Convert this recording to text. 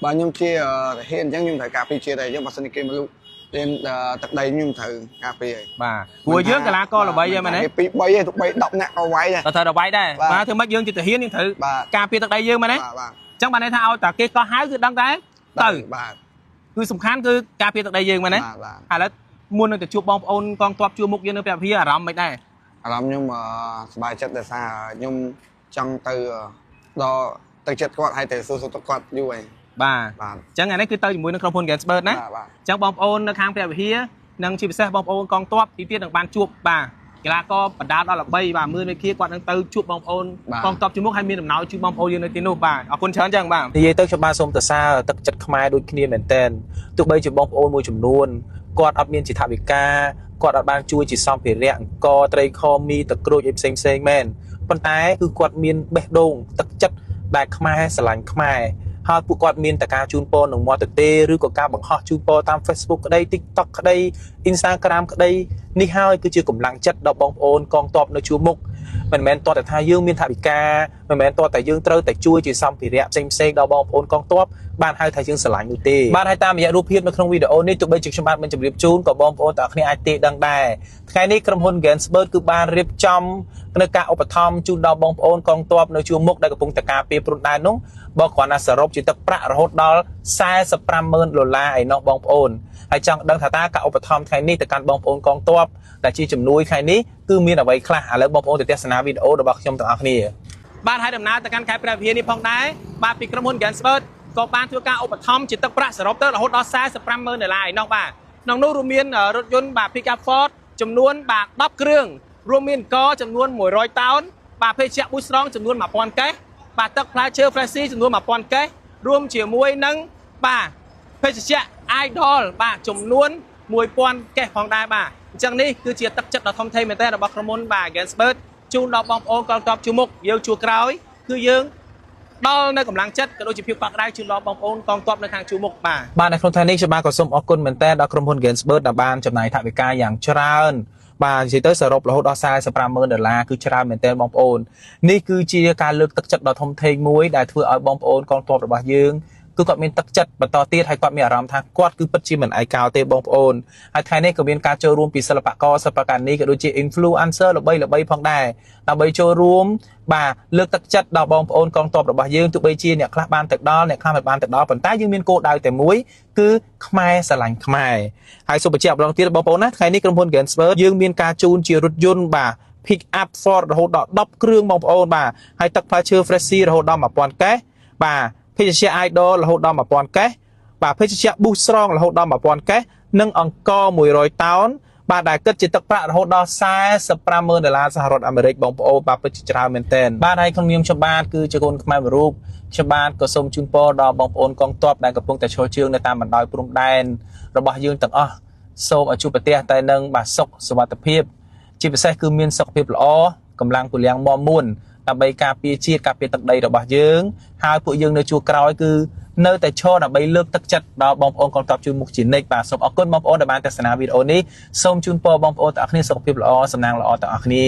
bà nhung chia hiện chẳng nhung thời cà phê chia đây chứ bà xin kia mà luôn lên tận đây nhung thử cà phê bà cua dướng cái lá co là bay vậy mà đấy bay tụi bay đọc nặng ao quay đây thời đầu bay đây mà thường mất dương chỉ tự hiến nhưng thử cà phê tận đây dương mà đấy chẳng bà này thao tại kia có hái cứ đăng cái từ cứ sùng khán cứ cà phê tận đây dương mà đấy hay là muôn nó chụp bom ôn con toạp chua mục dương nó đẹp phía à rầm mấy đây rầm nhưng mà bài chất để xa nhưng trong từ đó từ chất quạt hay từ số quạt như vậy bà chẳng ngày đấy cứ tới mũi nó không phun Gensburg đấy chẳng bom ôn nó khang đẹp phía nâng chip xe bom ôn con toạp thì tiết được ban chuột bà cái là có bật đá đó là bay và mưa bên kia quạt đang từ chụp bom ôn con toạp chua mục hay miên làm nào chụp bom ôn dương nơi tino bà ở con chán chẳng bà thì vậy tới cho ba xôm từ xa tật chất khai đôi kia nền tên tụi bây chụp bom ôn môi chùm luôn quạt ấp miên chỉ thả bị ca quạt ấp ban chui chỉ xong phải rẹn co tray kho mi tật cối em xem men con tái cứ quạt miên bẹ đông tật chất đại khai sờ lạnh khai họ phụ quạt miên tại ca chun po nồng mò thực tế rư có ca bằng họ chun po tam Facebook ở đây TikTok ở đây Instagram ở đây ni hai cứ chưa cùng lặng chất đọc bóng ôn con tọp nó chua mục mình men to tại thay dương miên thả bị ca mình men to tại dương trơ tại chui chỉ xong thì rẹn xem đọc bóng ôn con tọp ban hai thay dương sờ lạnh như tê ban hai ta mìnhรูปភាពនៅក្នុងវីដេអូនេះទោះបីជាខ្ញុំបានបញ្ជម្រាបជូនក៏បងប្អូនទាំងអស់គ្នាអាចទេដឹងដែរថ្ងៃនេះក្រុមហ៊ុន Gensburg គឺបានរៀបចំនៅការឧបត្ថម្ភជូនដល់បងប្អូនកងទ័ពនៅជួរមុខដែលកំពុងតែការពារព្រំដែននោះបើគ្រាន់តែសរុបជាទឹកប្រាក់រហូតដល់$45,000ឯណោះបងប្អូនហើយចង់ដឹងថាតើការឧបត្ថម្ភថ្ងៃនេះទៅកាន់បងប្អូនកងទ័ពដែលជាជំនួយថ្ងៃនេះគឺមានអ្វីខ្លះឥឡូវបងប្អូនទៅទស្សនាវីដេអូរបស់ខ្ញុំទាំងអស់គ្នាបានឲ្យដំណើរទៅកាន់ខេត្តព្រះវិហារនេះផងដែរបាទពីក្រុមហ៊ុន Gensburg ក៏បានធ្វើការឧបត្ថម្ភជាទឹកប្រាក់សរុបទៅរហូតដល់$45,000ឯណោះបាទក្នុងនោះរួមមានរថយន្តបាទ Pickup Ford ចំនួនបាទ10គ្រឿងរួមមានកចំនួន100តោនបាទភេសជ្ជៈ Boost Strong ចំនួន1000កេសបាទទឹកផ្លែឈើ Flashy ចំនួន1000កេសរួមជាមួយនឹងបាទភេសជ្ជៈ Idol បាទចំនួន1000កេសផងដែរបាទអញ្ចឹងនេះគឺជាទឹកចិត្តដ៏ធំធេងមែនទែនរបស់ក្រុមហ៊ុនបាទ Gensburg ជូនដល់បងប្អូនកងទ័ពជួរមុខយើងជួរក្រោយគឺយើងដល់នៅកម្លាំងចិត្តក៏ដូចជាភាពកក់ក្ដៅជូនដល់បងប្អូនកងទ័ពនៅខាងជួរមុខបាទនៅក្នុងថ្ងៃនេះខ្ញុំបាទក៏សូមអរគុណមែនទែនដល់ក្រុមហ៊ុន Gensburg ដែលបានចំណាយថវិកាយ៉ាងច្រើនបាទនិយាយទៅសរុបរហូតដល់$45,000គឺច្រើនមែនទែនបងប្អូននេះគឺជាការលើកទឹកចិត្តដ៏ធំធេងមួយដែលធ្វើឲ្យបងប្អូនកងទ័ពរបស់យើងគឺគាត់មានទឹកចិត្តបន្តទៀតហើយគាត់មានអារម្មណ៍ថាគាត់គឺពិតជាមិនឯកោទេបងប្អូនហើយថ្ងៃនេះក៏មានការចូលរួមពីសិល្បករសិល្បករនេះក៏ដូចជា influencer ល្បីៗផងដែរដើម្បីចូលរួមបាទលើកទឹកចិត្តដល់បងប្អូនកងទ័ពរបស់យើងទោះបីជាអ្នកខ្លះបានទៅដល់អ្នកខ្លះមិនបានទៅដល់ប៉ុន្តែយើងមានគោលដៅតែមួយគឺខ្មែរស្រឡាញ់ខ្មែរហើយសូមបញ្ជាក់ម្ដងទៀតបងប្អូនណាថ្ងៃនេះក្រុមហ៊ុន Gensburg យើងមានការជូនជារថយន្តបាទ Pick Up Ford រហូតដល់10គ្រឿងបងប្អូនបាទហើយទឹកផ្លែឈើ Freshy រហូតដល់1000កេសបាទភេសជ្ជៈ Idol រហូតដល់1000កេសបាទភេសជ្ជៈ Boost Strong រហូតដល់1000កេសនិងអង្គរ100តោនបាទដែលគិតជាទឹកប្រាក់រហូតដល់$45,000សហរដ្ឋអាមេរិកបងប្អូនបាទពិតជាច្រើនមែនទែនបាទហើយក្នុងនាមខ្ញុំបាទគឺជាកូនខ្មែរមួយរូបខ្ញុំបាទក៏សូមជូនពរដល់បងប្អូនកងទ័ពដែលកំពុងតែឈរជើងនៅតាមបណ្ដោយព្រំដែនរបស់យើងទាំងអស់សូមឲ្យជួបប្រទះតែនឹងបាទសុខសុវត្ថិភាពជាពិសេសគឺមានសុខភាពល្អកម្លាំងពលំមាំមួនដើម្បីការពារជាតិការពារទឹកដីរបស់យើងហើយពួកយើងនៅជួរក្រោយគឺនៅតែឈរដើម្បីលើកទឹកចិត្តដល់បងប្អូនកងទ័ពជួរមុខជានិច្ចបាទសូមអរគុណបងប្អូនដែលបានទស្សនាវីដេអូនេះសូមជូនពរបងប្អូនទាំងអស់គ្នាសុខភាពល្អសំណាងល្អទាំងអស់គ្នា